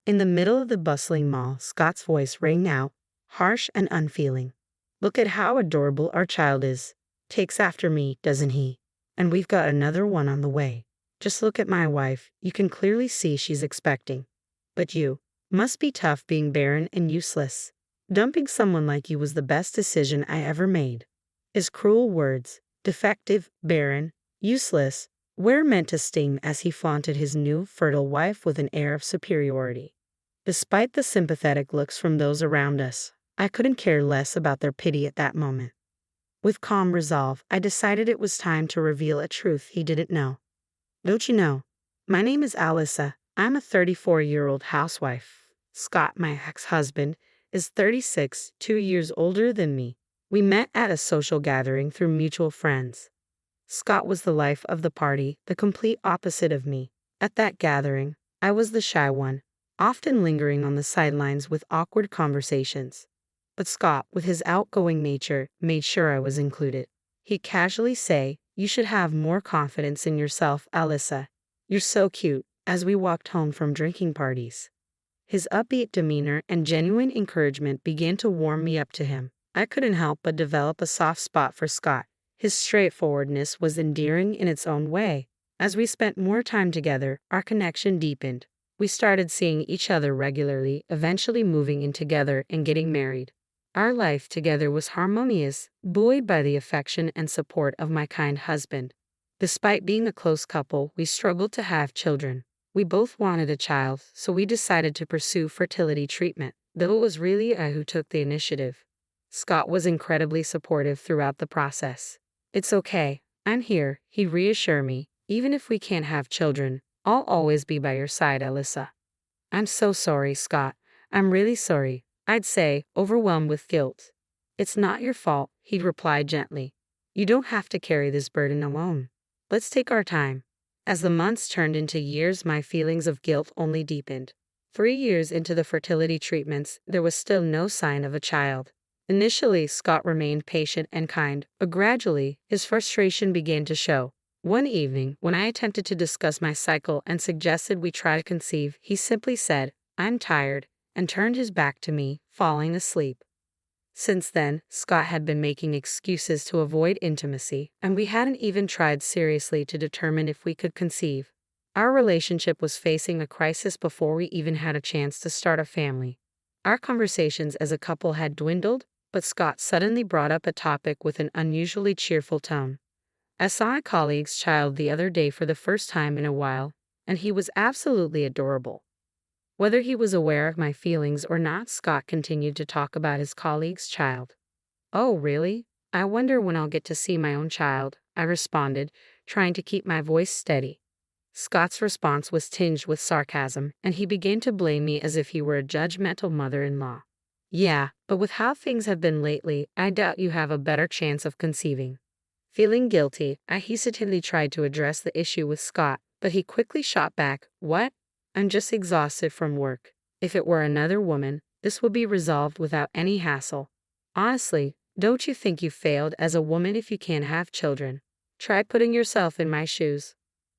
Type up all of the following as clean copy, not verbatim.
In the middle of the bustling mall, Scott's voice rang out, harsh and unfeeling. Look at how adorable our child is. Takes after me, doesn't he? And we've got another one on the way. Just look at my wife. You can clearly see she's expecting. But you must be tough being barren and useless. Dumping someone like you was the best decision I ever made. His cruel words, defective, barren, useless, were meant to sting as he flaunted his new, fertile wife with an air of superiority. Despite the sympathetic looks from those around us, I couldn't care less about their pity at that moment. With calm resolve, I decided it was time to reveal a truth he didn't know. Don't you know? My name is Alyssa. I'm a 34-year-old housewife. Scott, my ex-husband, is 36, 2 years older than me. We met at a social gathering through mutual friends. Scott was the life of the party, the complete opposite of me. At that gathering, I was the shy one, often lingering on the sidelines with awkward conversations. But Scott, with his outgoing nature, made sure I was included. He'd casually say, "You should have more confidence in yourself, Alyssa. You're so cute," as we walked home from drinking parties. His upbeat demeanor and genuine encouragement began to warm me up to him. I couldn't help but develop a soft spot for Scott. His straightforwardness was endearing in its own way. As we spent more time together, our connection deepened. We started seeing each other regularly, eventually moving in together and getting married. Our life together was harmonious, buoyed by the affection and support of my kind husband. Despite being a close couple, we struggled to have children. We both wanted a child, so we decided to pursue fertility treatment, though it was really I who took the initiative. Scott was incredibly supportive throughout the process. "It's okay. I'm here," he reassured me. "Even if we can't have children, I'll always be by your side, Alyssa." "I'm so sorry, Scott. I'm really sorry," I'd say, overwhelmed with guilt. "It's not your fault," he'd reply gently. "You don't have to carry this burden alone. Let's take our time." As the months turned into years, my feelings of guilt only deepened. 3 years into the fertility treatments, there was still no sign of a child. Initially, Scott remained patient and kind, but gradually, his frustration began to show. One evening, when I attempted to discuss my cycle and suggested we try to conceive, he simply said, "I'm tired," and turned his back to me, falling asleep. Since then, Scott had been making excuses to avoid intimacy, and we hadn't even tried seriously to determine if we could conceive. Our relationship was facing a crisis before we even had a chance to start a family. Our conversations as a couple had dwindled, but Scott suddenly brought up a topic with an unusually cheerful tone. "I saw a colleague's child the other day for the first time in a while, and he was absolutely adorable." Whether he was aware of my feelings or not, Scott continued to talk about his colleague's child. "Oh, really? I wonder when I'll get to see my own child," I responded, trying to keep my voice steady. Scott's response was tinged with sarcasm, and he began to blame me as if he were a judgmental mother-in-law. "Yeah, but with how things have been lately, I doubt you have a better chance of conceiving." Feeling guilty, I hesitantly tried to address the issue with Scott, but he quickly shot back, "What? I'm just exhausted from work. If it were another woman, this would be resolved without any hassle. Honestly, don't you think you failed as a woman if you can't have children? Try putting yourself in my shoes."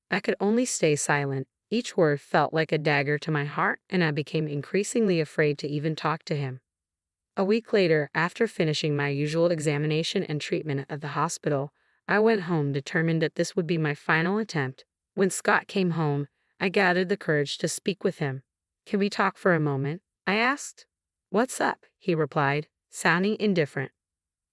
I could only stay silent. Each word felt like a dagger to my heart, and I became increasingly afraid to even talk to him. A week later, after finishing my usual examination and treatment at the hospital, I went home determined that this would be my final attempt. When Scott came home, I gathered the courage to speak with him. "Can we talk for a moment?" I asked. "What's up?" he replied, sounding indifferent.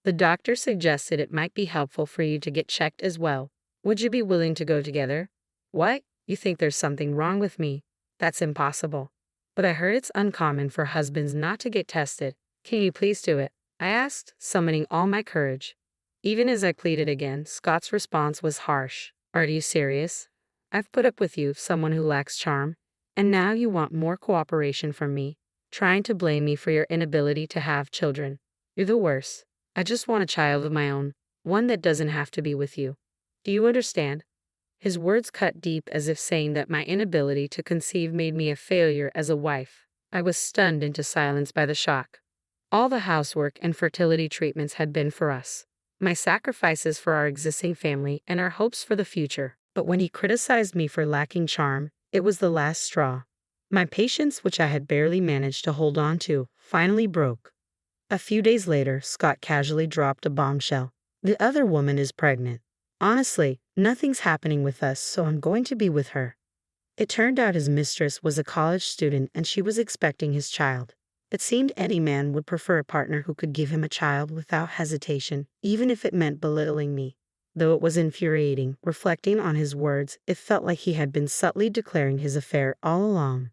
"The doctor suggested it might be helpful for you to get checked as well. Would you be willing to go together?" "What? You think there's something wrong with me?" "That's impossible." "But I heard it's uncommon for husbands not to get tested. Can you please do it?" I asked, summoning all my courage. Even as I pleaded again, Scott's response was harsh. "Are you serious? I've put up with you, someone who lacks charm, and now you want more cooperation from me, trying to blame me for your inability to have children. You're the worst. I just want a child of my own, one that doesn't have to be with you. Do you understand?" His words cut deep, as if saying that my inability to conceive made me a failure as a wife. I was stunned into silence by the shock. All the housework and fertility treatments had been for us, my sacrifices for our existing family and our hopes for the future. But when he criticized me for lacking charm, it was the last straw. My patience, which I had barely managed to hold on to, finally broke. A few days later, Scott casually dropped a bombshell. The other woman is pregnant. Honestly, nothing's happening with us, so I'm going to be with her. It turned out his mistress was a college student and she was expecting his child. It seemed any man would prefer a partner who could give him a child without hesitation, even if it meant belittling me. Though it was infuriating, reflecting on his words, it felt like he had been subtly declaring his affair all along.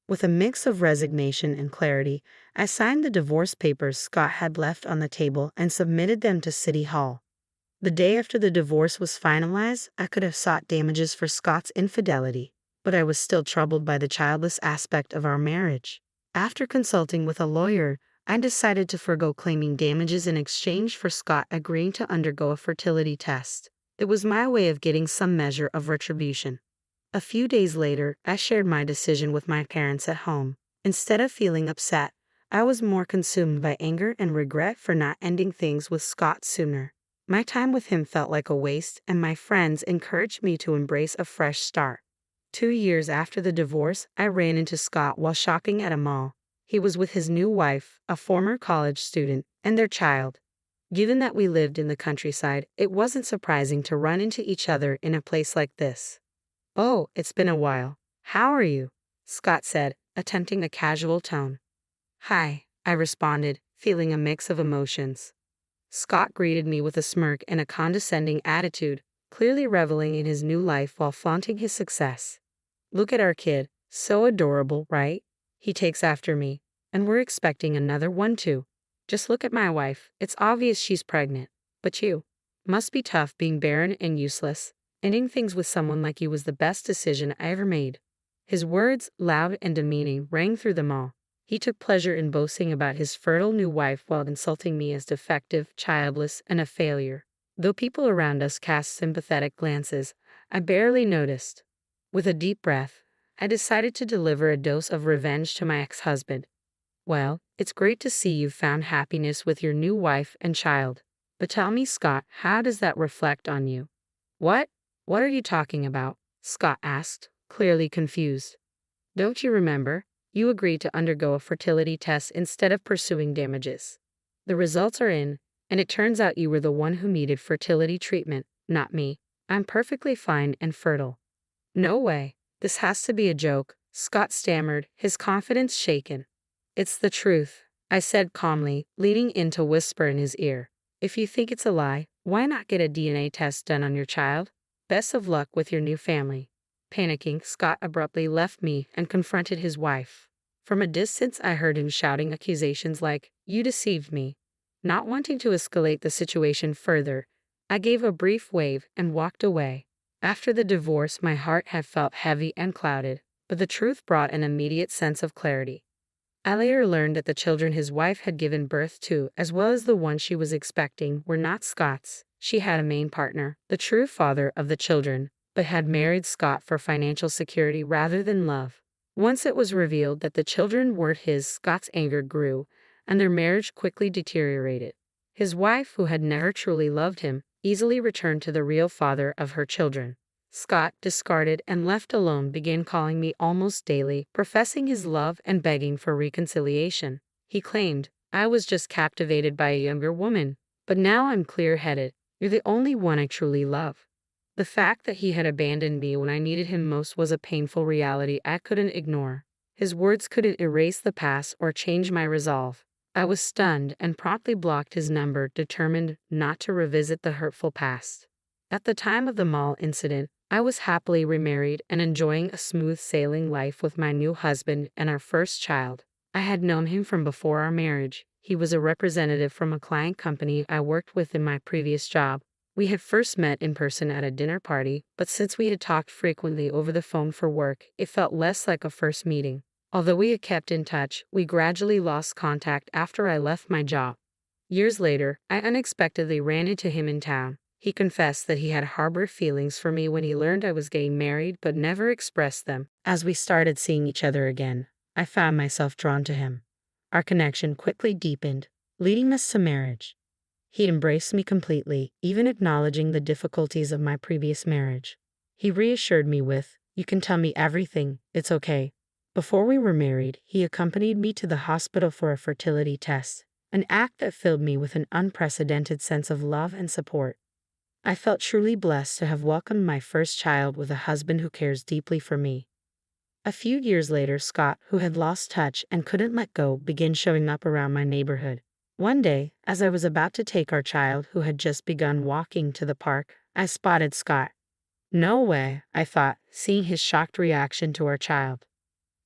With a mix of resignation and clarity, I signed the divorce papers Scott had left on the table and submitted them to City Hall. The day after the divorce was finalized, I could have sought damages for Scott's infidelity, but I was still troubled by the childless aspect of our marriage. After consulting with a lawyer, I decided to forego claiming damages in exchange for Scott agreeing to undergo a fertility test. It was my way of getting some measure of retribution. A few days later, I shared my decision with my parents at home. Instead of feeling upset, I was more consumed by anger and regret for not ending things with Scott sooner. My time with him felt like a waste, and my friends encouraged me to embrace a fresh start. 2 years after the divorce, I ran into Scott while shopping at a mall. He was with his new wife, a former college student, and their child. Given that we lived in the countryside, it wasn't surprising to run into each other in a place like this. "Oh, it's been a while. How are you?" Scott said, attempting a casual tone. "Hi," I responded, feeling a mix of emotions. Scott greeted me with a smirk and a condescending attitude, clearly reveling in his new life while flaunting his success. "Look at our kid. So adorable, right? He takes after me. And we're expecting another one too. Just look at my wife. It's obvious she's pregnant. But you. Must be tough being barren and useless. Ending things with someone like you was the best decision I ever made." His words, loud and demeaning, rang through the mall. He took pleasure in boasting about his fertile new wife while insulting me as defective, childless, and a failure. Though people around us cast sympathetic glances, I barely noticed. With a deep breath, I decided to deliver a dose of revenge to my ex-husband. "Well, it's great to see you've found happiness with your new wife and child. But tell me, Scott, how does that reflect on you?" "What? What are you talking about?" Scott asked, clearly confused. "Don't you remember? You agreed to undergo a fertility test instead of pursuing damages. The results are in, and it turns out you were the one who needed fertility treatment, not me. I'm perfectly fine and fertile." "No way. This has to be a joke," Scott stammered, his confidence shaken. "It's the truth," I said calmly, leaning in to whisper in his ear. "If you think it's a lie, why not get a DNA test done on your child? Best of luck with your new family." Panicking, Scott abruptly left me and confronted his wife. From a distance, I heard him shouting accusations like, "You deceived me." Not wanting to escalate the situation further, I gave a brief wave and walked away. After the divorce, my heart had felt heavy and clouded, but the truth brought an immediate sense of clarity. I later learned that the children his wife had given birth to, as well as the one she was expecting, were not Scott's. She had a main partner, the true father of the children, but had married Scott for financial security rather than love. Once it was revealed that the children weren't his, Scott's anger grew, and their marriage quickly deteriorated. His wife, who had never truly loved him, easily returned to the real father of her children. Scott, discarded and left alone, began calling me almost daily, professing his love and begging for reconciliation. He claimed, "I was just captivated by a younger woman, but now I'm clear-headed. You're the only one I truly love." The fact that he had abandoned me when I needed him most was a painful reality I couldn't ignore. His words couldn't erase the past or change my resolve. I was stunned and promptly blocked his number, determined not to revisit the hurtful past. At the time of the mall incident, I was happily remarried and enjoying a smooth sailing life with my new husband and our first child. I had known him from before our marriage. He was a representative from a client company I worked with in my previous job. We had first met in person at a dinner party, but since we had talked frequently over the phone for work, it felt less like a first meeting. Although we had kept in touch, we gradually lost contact after I left my job. Years later, I unexpectedly ran into him in town. He confessed that he had harbored feelings for me when he learned I was getting married but never expressed them. As we started seeing each other again, I found myself drawn to him. Our connection quickly deepened, leading us to marriage. He embraced me completely, even acknowledging the difficulties of my previous marriage. He reassured me with, "You can tell me everything, it's okay." Before we were married, he accompanied me to the hospital for a fertility test, an act that filled me with an unprecedented sense of love and support. I felt truly blessed to have welcomed my first child with a husband who cares deeply for me. A few years later, Scott, who had lost touch and couldn't let go, began showing up around my neighborhood. One day, as I was about to take our child, who had just begun walking, to the park, I spotted Scott. No way, I thought, seeing his shocked reaction to our child.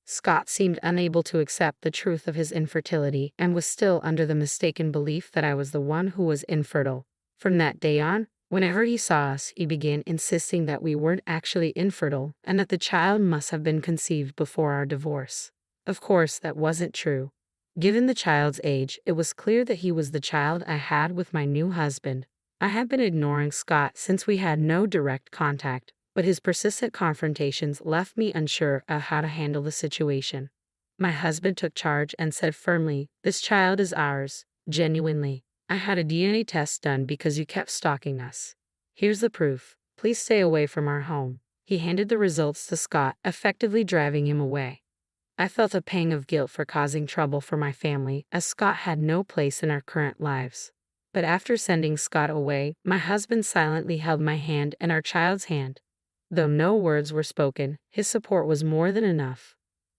Scott seemed unable to accept the truth of his infertility and was still under the mistaken belief that I was the one who was infertile. From that day on, whenever he saw us, he began insisting that we weren't actually infertile and that the child must have been conceived before our divorce. Of course, that wasn't true. Given the child's age, it was clear that he was the child I had with my new husband. I had been ignoring Scott since we had no direct contact, but his persistent confrontations left me unsure of how to handle the situation. My husband took charge and said firmly, "This child is ours, genuinely. I had a DNA test done because you kept stalking us. Here's the proof. Please stay away from our home." He handed the results to Scott, effectively driving him away. I felt a pang of guilt for causing trouble for my family, as Scott had no place in our current lives. But after sending Scott away, my husband silently held my hand and our child's hand. Though no words were spoken, his support was more than enough.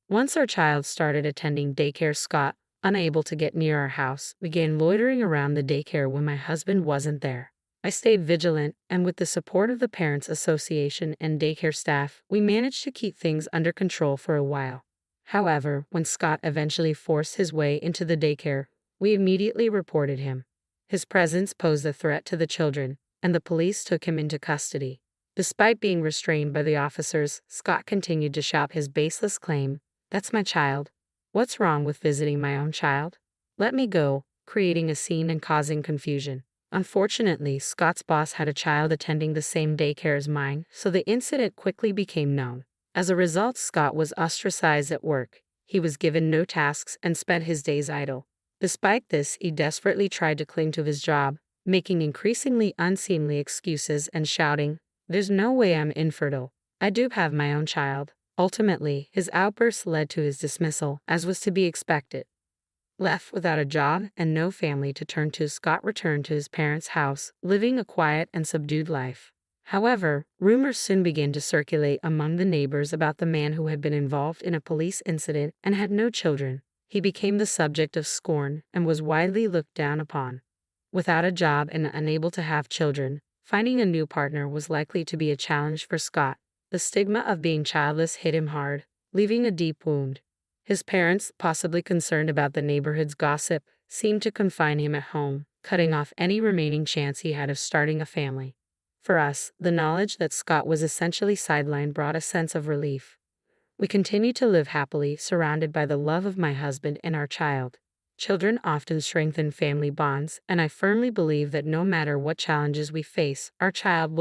Once our child started attending daycare, Scott, unable to get near our house, began loitering around the daycare when my husband wasn't there. I stayed vigilant, and with the support of the Parents Association and daycare staff, we managed to keep things under control for a while. However, when Scott eventually forced his way into the daycare, we immediately reported him. His presence posed a threat to the children, and the police took him into custody. Despite being restrained by the officers, Scott continued to shout his baseless claim, "That's my child. What's wrong with visiting my own child? Let me go," creating a scene and causing confusion. Unfortunately, Scott's boss had a child attending the same daycare as mine, so the incident quickly became known. As a result, Scott was ostracized at work. He was given no tasks and spent his days idle. Despite this, he desperately tried to cling to his job, making increasingly unseemly excuses and shouting, "There's no way I'm infertile. I do have my own child." Ultimately, his outbursts led to his dismissal, as was to be expected. Left without a job and no family to turn to, Scott returned to his parents' house, living a quiet and subdued life. However, rumors soon began to circulate among the neighbors about the man who had been involved in a police incident and had no children. He became the subject of scorn and was widely looked down upon. Without a job and unable to have children, finding a new partner was likely to be a challenge for Scott. The stigma of being childless hit him hard, leaving a deep wound. His parents, possibly concerned about the neighborhood's gossip, seemed to confine him at home, cutting off any remaining chance he had of starting a family. For us, the knowledge that Scott was essentially sidelined brought a sense of relief. We continued to live happily, surrounded by the love of my husband and our child. Children often strengthen family bonds, and I firmly believe that no matter what challenges we face, our child will